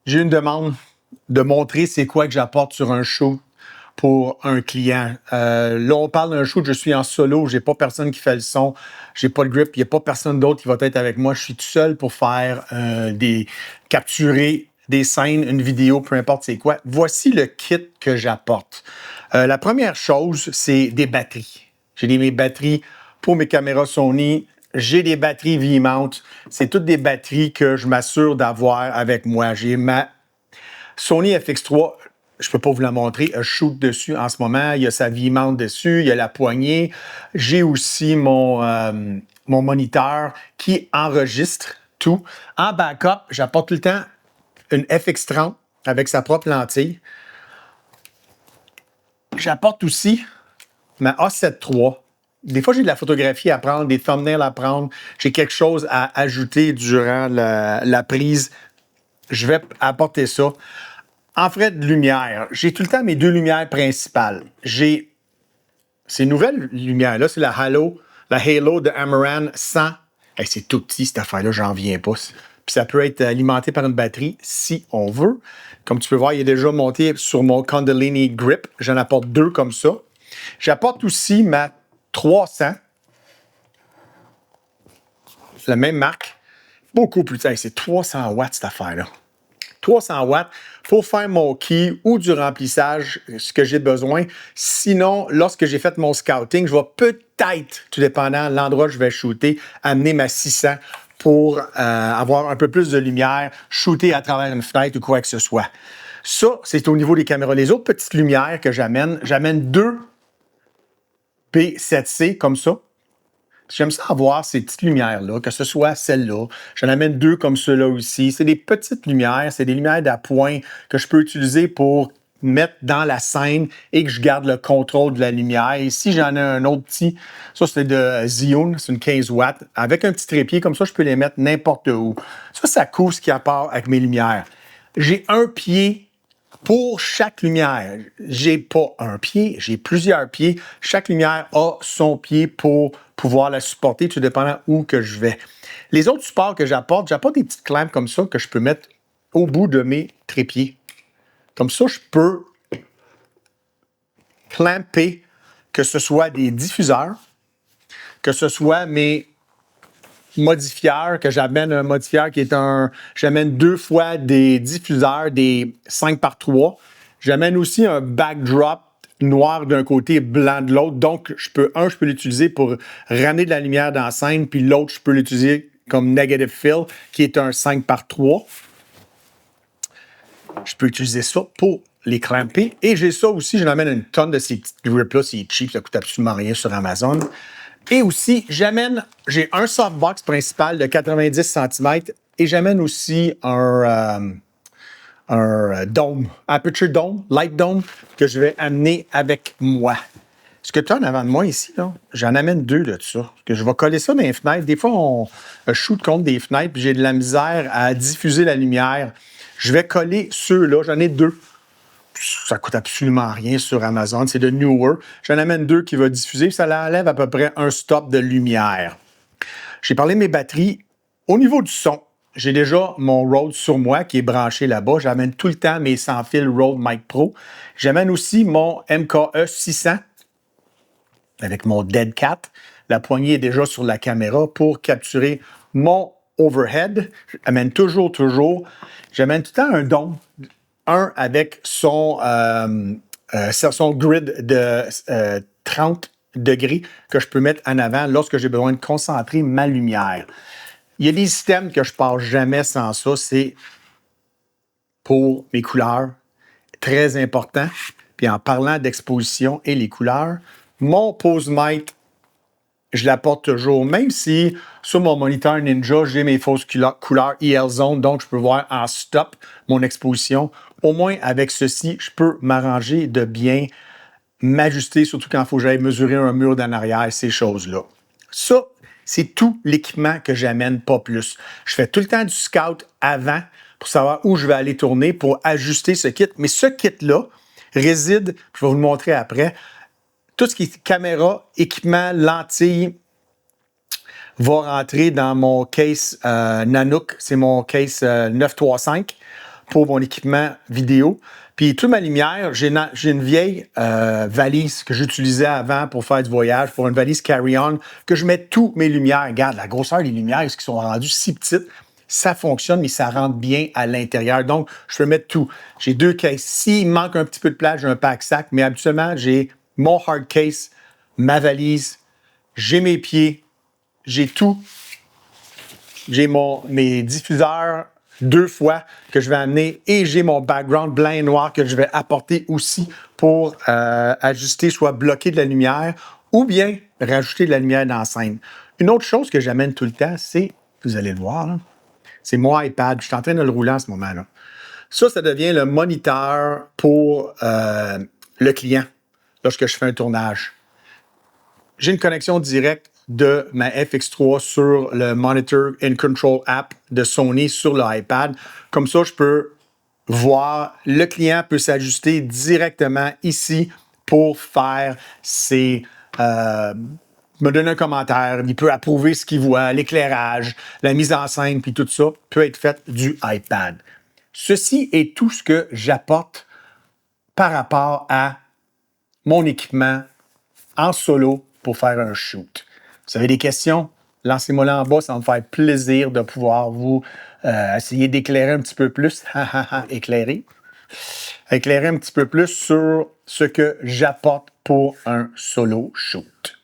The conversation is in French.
J'ai une demande de montrer c'est quoi que j'apporte sur un show pour un client. Là, on parle d'un shoot, je suis en solo, j'ai pas personne qui fait le son, j'ai pas de grip, il n'y a pas personne d'autre qui va être avec moi. Je suis tout seul pour faire capturer des scènes, une vidéo, peu importe c'est quoi. Voici le kit que j'apporte. La première chose, c'est des batteries. J'ai mes batteries pour mes caméras Sony. J'ai des batteries V-mount. C'est toutes des batteries que je m'assure d'avoir avec moi. J'ai ma Sony FX3. Je ne peux pas vous la montrer. Je shoot dessus en ce moment. Il y a sa V-mount dessus. Il y a la poignée. J'ai aussi mon moniteur qui enregistre tout. En backup, j'apporte tout le temps une FX30 avec sa propre lentille. J'apporte aussi ma A7 III. Des fois, j'ai de la photographie à prendre, des thumbnails à prendre. J'ai quelque chose à ajouter durant la prise. Je vais apporter ça. En frais de lumière, j'ai tout le temps mes deux lumières principales. J'ai ces nouvelles lumières-là, c'est la Halo de Amaran 100. Hey, c'est tout petit, cette affaire-là, j'en viens pas. Puis ça peut être alimenté par une batterie si on veut. Comme tu peux voir, il est déjà monté sur mon Kundalini Grip. J'en apporte deux comme ça. J'apporte aussi ma 300. La même marque. Beaucoup plus. Hey, c'est 300 watts cette affaire-là. 300 watts pour faire mon key ou du remplissage, ce que j'ai besoin. Sinon, lorsque j'ai fait mon scouting, je vais peut-être, tout dépendant de l'endroit où je vais shooter, amener ma 600 pour avoir un peu plus de lumière, shooter à travers une fenêtre ou quoi que ce soit. Ça, c'est au niveau des caméras. Les autres petites lumières que j'amène deux P7C comme ça. J'aime ça avoir ces petites lumières-là, que ce soit celle-là. J'en amène deux comme ceux-là aussi. C'est des petites lumières, c'est des lumières d'appoint que je peux utiliser pour mettre dans la scène et que je garde le contrôle de la lumière. Et si j'en ai un autre petit, ça c'est de Zhiyun, c'est une 15 watts. Avec un petit trépied, comme ça, je peux les mettre n'importe où. Ça couvre ce qui appart avec mes lumières. J'ai un pied pour chaque lumière. J'ai pas un pied, j'ai plusieurs pieds. Chaque lumière a son pied pour pouvoir la supporter, tout dépendant où que je vais. Les autres supports que j'apporte des petites clamps comme ça que je peux mettre au bout de mes trépieds. Comme ça, je peux clamper, que ce soit des diffuseurs, que ce soit mes modifieur, que j'amène un modifieur qui est j'amène deux fois des diffuseurs, des 5x3. J'amène aussi un backdrop noir d'un côté, blanc de l'autre. Donc, je peux l'utiliser pour ramener de la lumière dans la scène, puis l'autre, je peux l'utiliser comme negative fill, qui est un 5x3. Je peux utiliser ça pour les clamper. Et j'ai ça aussi, j'en amène une tonne de ces petites grips-là. C'est cheap, ça coûte absolument rien sur Amazon. Et aussi, j'ai un softbox principal de 90 cm et j'amène aussi un dôme, aperture dome, light dome, que je vais amener avec moi. Ce que tu as en avant de moi ici, là, j'en amène deux de ça. Que je vais coller ça dans les fenêtres. Des fois, on shoot contre des fenêtres puis j'ai de la misère à diffuser la lumière. Je vais coller ceux-là, j'en ai deux. Ça coûte absolument rien sur Amazon. C'est de Newer. J'en amène deux qui va diffuser. Ça enlève à peu près un stop de lumière. J'ai parlé de mes batteries. Au niveau du son, j'ai déjà mon Rode sur moi qui est branché là-bas. J'amène tout le temps mes sans fil Rode Mic Pro. J'amène aussi mon MKE 600 avec mon Dead Cat. La poignée est déjà sur la caméra pour capturer mon overhead. J'amène toujours. J'amène tout le temps un dôme. Un avec son grid de 30 degrés que je peux mettre en avant lorsque j'ai besoin de concentrer ma lumière. Il y a des systèmes que je ne passe jamais sans ça. C'est pour mes couleurs. Très important. Puis en parlant d'exposition et les couleurs, mon pose mic, je l'apporte toujours, même si sur mon moniteur Ninja, j'ai mes fausses couleurs EL Zone, donc je peux voir en stop mon exposition. Au moins, avec ceci, je peux m'arranger de bien m'ajuster, surtout quand il faut que j'aille mesurer un mur d'en arrière, ces choses-là. Ça, c'est tout l'équipement que j'amène, pas plus. Je fais tout le temps du scout avant pour savoir où je vais aller tourner, pour ajuster ce kit. Mais ce kit-là réside, je vais vous le montrer après, tout ce qui est caméra, équipement, lentilles, va rentrer dans mon case Nanook. C'est mon case 935 pour mon équipement vidéo. Puis toute ma lumière, j'ai une vieille valise que j'utilisais avant pour faire du voyage, pour une valise carry-on, que je mets toutes mes lumières. Regarde, la grosseur des lumières, est-ce qu'ils sont rendues si petites? Ça fonctionne, mais ça rentre bien à l'intérieur. Donc, je peux mettre tout. J'ai 2 cases. S'il manque un petit peu de place, j'ai un pack-sac, mais habituellement, j'ai mon hard case, ma valise, j'ai mes pieds, j'ai tout. J'ai mes diffuseurs 2 fois que je vais amener et j'ai mon background blanc et noir que je vais apporter aussi pour ajuster, soit bloquer de la lumière ou bien rajouter de la lumière dans la scène. Une autre chose que j'amène tout le temps, c'est, vous allez le voir, là, c'est mon iPad. Je suis en train de le rouler en ce moment-là. Ça devient le moniteur pour le client lorsque je fais un tournage. J'ai une connexion directe de ma FX3 sur le Monitor and Control app de Sony sur l'iPad. Comme ça, je peux voir, le client peut s'ajuster directement ici pour faire me donner un commentaire, il peut approuver ce qu'il voit, l'éclairage, la mise en scène, puis tout ça peut être fait du iPad. Ceci est tout ce que j'apporte par rapport à mon équipement en solo pour faire un shoot. Vous avez des questions? Lancez-moi là en bas, ça va me faire plaisir de pouvoir vous essayer d'éclairer un petit peu plus, éclairer un petit peu plus sur ce que j'apporte pour un solo shoot.